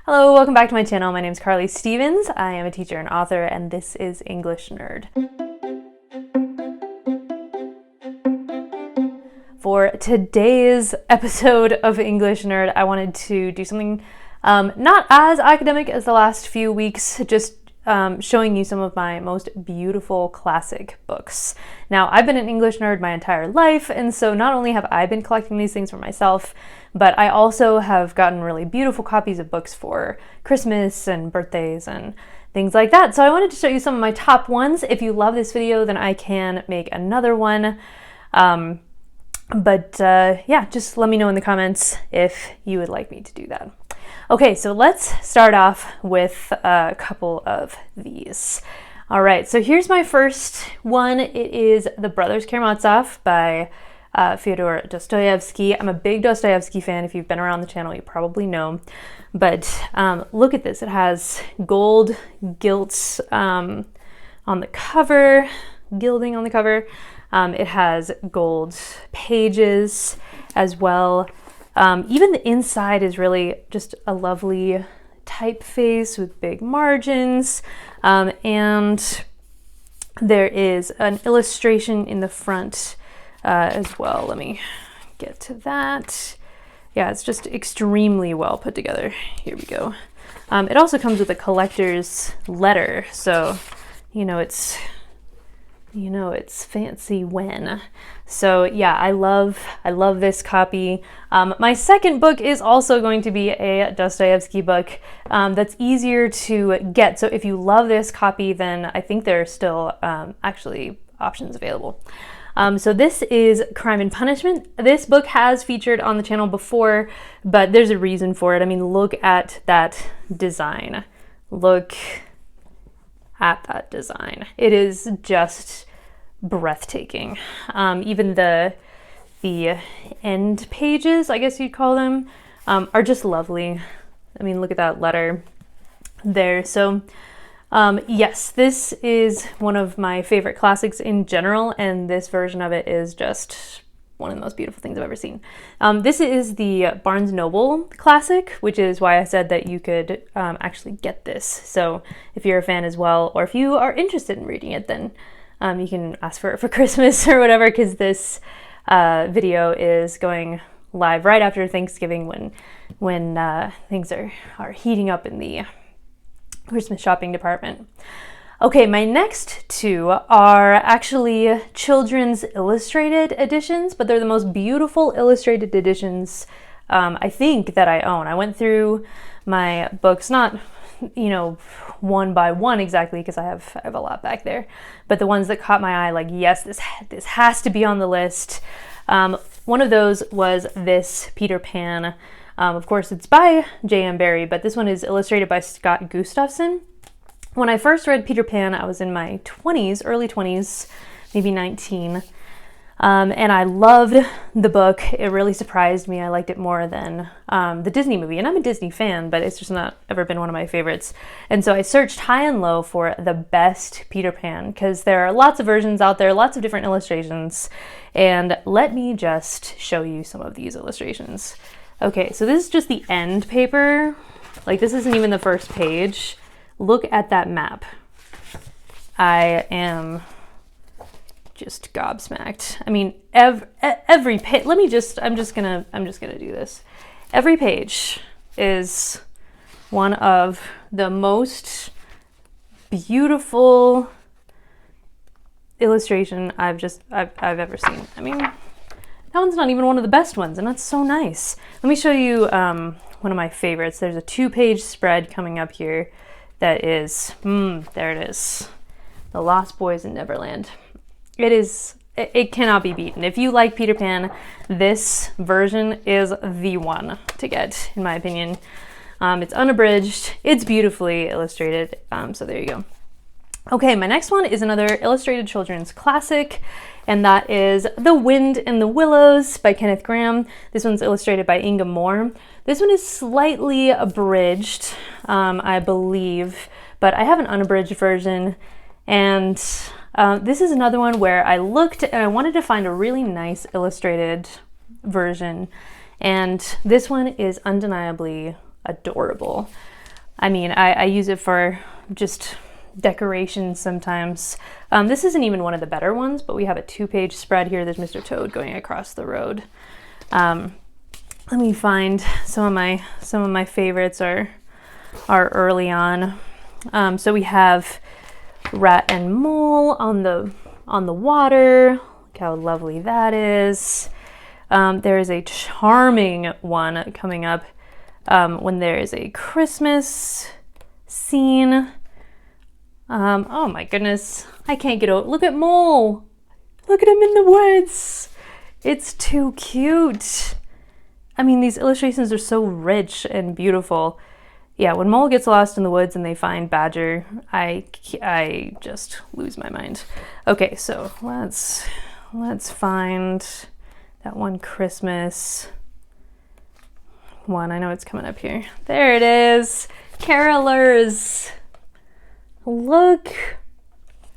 Hello, welcome back to my channel. My name is Carly Stevens. I am a teacher and author, and this is English Nerd. For today's episode of English Nerd, I wanted to do something not as academic as the last few weeks, just showing you some of my most beautiful classic books. Now, I've been an English nerd my entire life, and so not only have I been collecting these things for myself, but I also have gotten really beautiful copies of books for Christmas and birthdays and things like that. So I wanted to show you some of my top ones. If you love this video, then I can make another one. Yeah, just let me know in the comments if you would like me to do that. Okay, so let's start off with a couple of these. All right, so here's my first one. It is The Brothers Karamazov by Fyodor Dostoyevsky. I'm a big Dostoyevsky fan. If you've been around the channel, you probably know. But look at this. It has gold gilts on the cover, gilding on the cover. It has gold pages as well. Even the inside is really just a lovely typeface with big margins. And there is an illustration in the front as well. Let me get to that. Yeah, it's just extremely well put together. Here we go. It also comes with a collector's letter, so it's fancy when. So yeah, I love this copy. My second book is also going to be a Dostoyevsky book that's easier to get. So if you love this copy, then I think there are still actually options available. So this is Crime and Punishment. This book has featured on the channel before, but there's a reason for it. I mean, look at that design. Look at that design. It is just breathtaking. Even the end pages, I guess you'd call them, are just lovely. I mean, look at that letter there. So yes, this is one of my favorite classics in general, and this version of it is just one of the most beautiful things I've ever seen. This is the Barnes Noble classic, which is why I said that you could actually get this. So if you're a fan as well, or if you are interested in reading it, then you can ask for it for Christmas or whatever, because this video is going live right after Thanksgiving when things are heating up in the Christmas shopping department. Okay, my next two are actually children's illustrated editions, but they're the most beautiful illustrated editions I think that I own. I went through my books, not one by one exactly, because I have a lot back there, but the ones that caught my eye, like, yes, this has to be on the list. One of those was this Peter Pan. Of course, it's by J.M. Barrie, but this one is illustrated by Scott Gustafson. When I first read Peter Pan, I was in my 20s, early 20s, maybe 19, and I loved the book. It really surprised me. I liked it more than the Disney movie, and I'm a Disney fan, but it's just not ever been one of my favorites. And so I searched high and low for the best Peter Pan, because there are lots of versions out there, lots of different illustrations, and let me just show you some of these illustrations. Okay, so this is just the end paper. Like, this isn't even the first page. Look at that map. I am just gobsmacked. I mean, every page. I'm just gonna do this. Every page is one of the most beautiful illustration I've ever seen. I mean, that one's not even one of the best ones, and that's so nice. Let me show you one of my favorites. There's a 2-page spread coming up here that is, there it is. The Lost Boys in Neverland. It cannot be beaten. If you like Peter Pan, this version is the one to get, in my opinion. It's unabridged, it's beautifully illustrated, so there you go. Okay, my next one is another illustrated children's classic, and that is The Wind in the Willows by Kenneth Grahame. This one's illustrated by Inga Moore. This one is slightly abridged, I believe, but I have an unabridged version, and this is another one where I looked and I wanted to find a really nice illustrated version, and this one is undeniably adorable. I mean, I use it for just decoration sometimes. This isn't even one of the better ones, but we have a 2-page spread here. There's Mr. Toad going across the road. Let me find some of my favorites are early on. So we have Rat and Mole on the water. Look how lovely that is. There is a charming one coming up when there is a Christmas scene. Oh my goodness, I can't get over. Look at Mole. Look at him in the woods. It's too cute. I mean, these illustrations are so rich and beautiful. Yeah, when Mole gets lost in the woods and they find Badger, I just lose my mind. Okay, so let's find that one Christmas one. I know it's coming up here. There it is. Carolers. Look.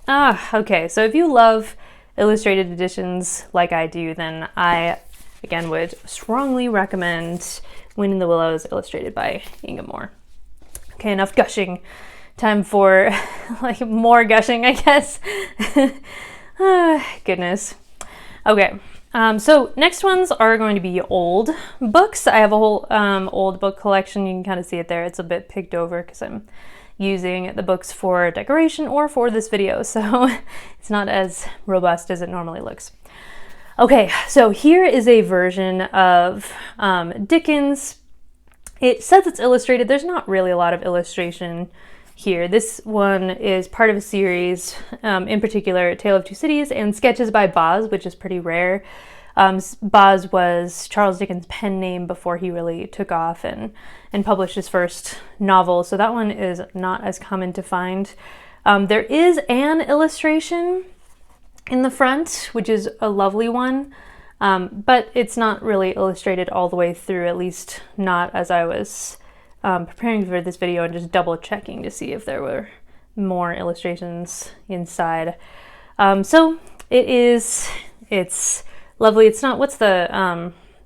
Okay, so if you love illustrated editions like I do, then I, again, would strongly recommend Wind in the Willows, illustrated by Inga Moore. Okay, enough gushing. Time for like more gushing, I guess. Goodness. Okay, so next ones are going to be old books. I have a whole old book collection. You can kind of see it there. It's a bit picked over because I'm using the books for decoration or for this video, so it's not as robust as it normally looks. Okay, so here is a version of Dickens. It says it's illustrated. There's not really a lot of illustration here. This one is part of a series, in particular, Tale of Two Cities and Sketches by Boz, which is pretty rare. Boz was Charles Dickens' pen name before he really took off and published his first novel, so that one is not as common to find. There is an illustration in the front, which is a lovely one, but it's not really illustrated all the way through, at least not as I was preparing for this video and just double checking to see if there were more illustrations inside. So it's lovely. It's not,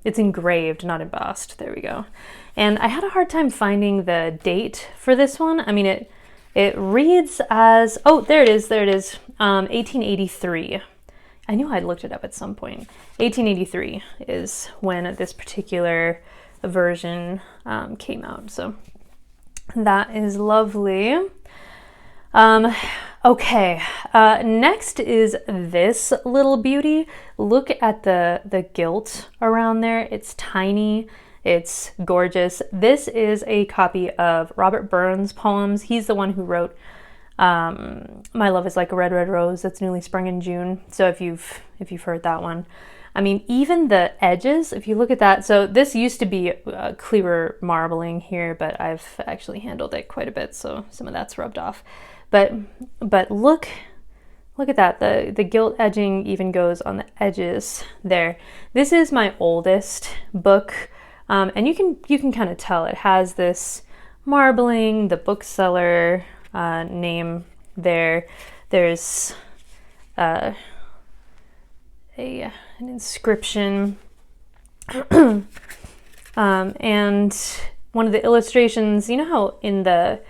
it's engraved, not embossed. There we go. And I had a hard time finding the date for this one. I mean, it reads as, oh, there it is, 1883. I knew I'd looked it up at some point. 1883 is when this particular version came out. So that is lovely. Okay, next is this little beauty. Look at the gilt around there. It's tiny, it's gorgeous. This is a copy of Robert Burns' poems. He's the one who wrote My Love is Like a Red, Red Rose That's Newly Sprung in June. So if you've heard that one. I mean, even the edges, if you look at that, so this used to be clearer marbling here, but I've actually handled it quite a bit, so some of that's rubbed off. But look at that. The gilt edging even goes on the edges there. This is my oldest book, and you can kind of tell it has this marbling, the bookseller name there. There's an inscription, and one of the illustrations. You know how in the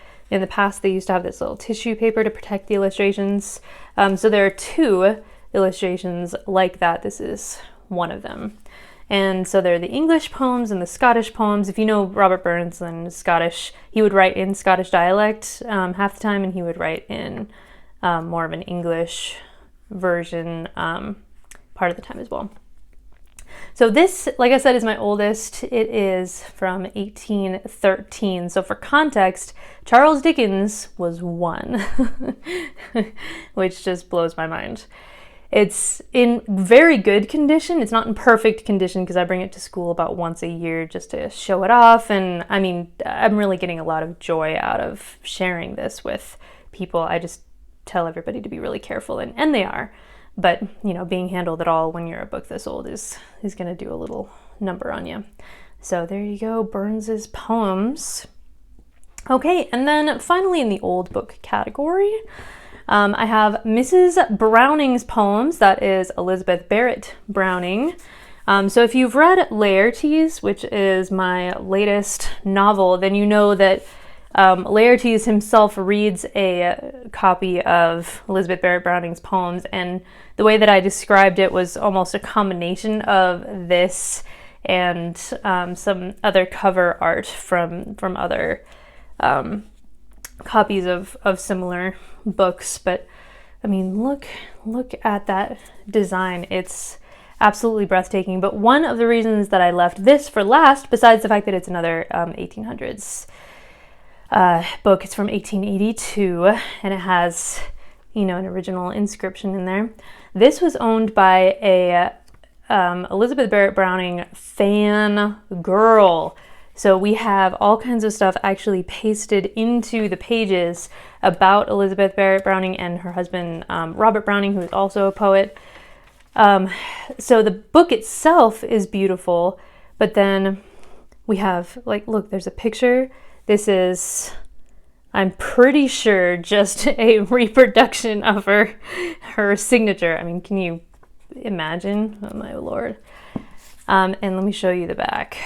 past they used to have this little tissue paper to protect the illustrations. So there are 2 illustrations like that. This is one of them. And so there are the English poems and the Scottish poems. If you know Robert Burns and Scottish, he would write in Scottish dialect half the time, and he would write in more of an English version part of the time as well. So this, like I said, is my oldest. It is from 1813. So for context, Charles Dickens was 1, which just blows my mind. It's in very good condition. It's not in perfect condition because I bring it to school about once a year just to show it off. And I mean, I'm really getting a lot of joy out of sharing this with people. I just tell everybody to be really careful, and they are. But, you know, being handled at all when you're a book this old is going to do a little number on you. So there you go, Burns's poems. Okay, and then finally in the old book category, I have Mrs. Browning's poems. That is Elizabeth Barrett Browning. So if you've read Laertes, which is my latest novel, then you know that Laertes himself reads a copy of Elizabeth Barrett Browning's poems, and the way that I described it was almost a combination of this and some other cover art from other copies of similar books. But I mean, look at that design. It's absolutely breathtaking. But one of the reasons that I left this for last, besides the fact that it's another 1800s book, it's from 1882, and it has, an original inscription in there. This was owned by a Elizabeth Barrett Browning fan girl. So we have all kinds of stuff actually pasted into the pages about Elizabeth Barrett Browning and her husband, Robert Browning, who is also a poet. So the book itself is beautiful, but then we have, look, there's a picture. This is, I'm pretty sure, just a reproduction of her signature. I mean, can you imagine? Oh my Lord. And let me show you the back.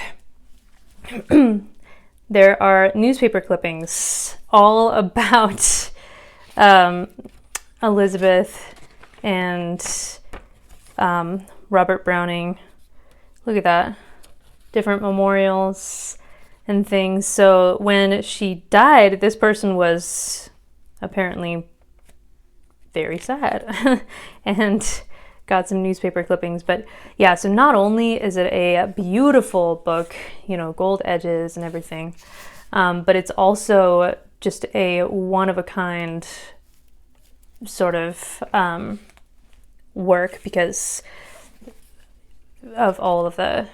There are newspaper clippings all about Elizabeth and Robert Browning. Look at that. Different memorials and things. So when she died, this person was apparently very sad and got some newspaper clippings. But yeah, so not only is it a beautiful book, gold edges and everything, but it's also just a one-of-a-kind sort of work because of all of the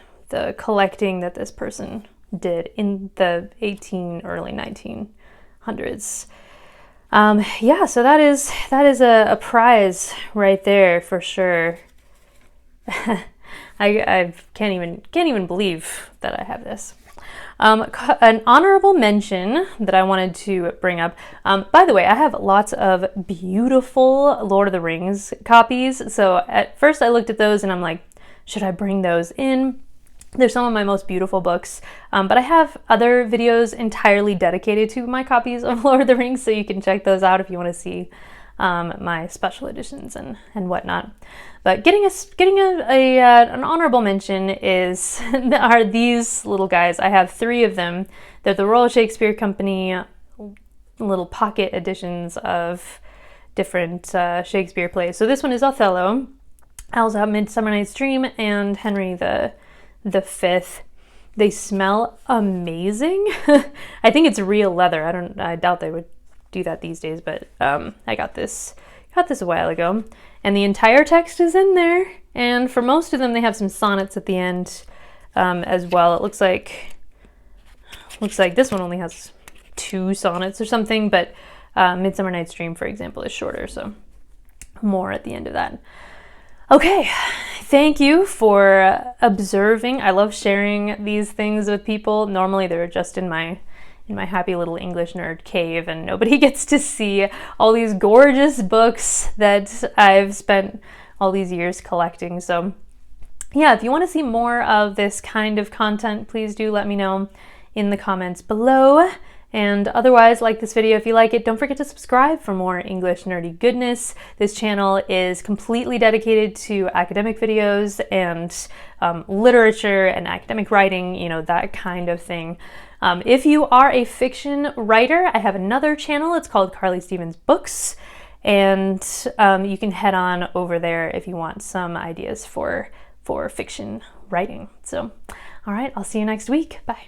collecting that this person did in the early 1900s. Yeah, so that is a prize right there for sure. I can't even believe that I have this. An honorable mention that I wanted to bring up. By the way, I have lots of beautiful Lord of the Rings copies. So at first I looked at those and I'm like, should I bring those in? They're some of my most beautiful books, but I have other videos entirely dedicated to my copies of Lord of the Rings, so you can check those out if you want to see my special editions and whatnot. But getting an honorable mention are these little guys. I have 3 of them. They're the Royal Shakespeare Company little pocket editions of different Shakespeare plays. So this one is Othello. I also have Midsummer Night's Dream and Henry the Fifth. They smell amazing. I think it's real leather. I doubt they would do that these days, but I got this a while ago, and the entire text is in there. And for most of them, they have some sonnets at the end as well. It looks like this one only has 2 sonnets or something, but Midsummer Night's Dream, for example, is shorter, so more at the end of that. Okay, thank you for observing. I love sharing these things with people. Normally they're just in my happy little English nerd cave, and nobody gets to see all these gorgeous books that I've spent all these years collecting. So yeah, if you want to see more of this kind of content, please do let me know in the comments below. And otherwise, like this video if you like it. Don't forget to subscribe for more English nerdy goodness. This channel is completely dedicated to academic videos and literature and academic writing, that kind of thing. If you are a fiction writer, I have another channel. It's called Carly Stevens Books, and you can head on over there if you want some ideas for fiction writing. So, all right, I'll see you next week. Bye.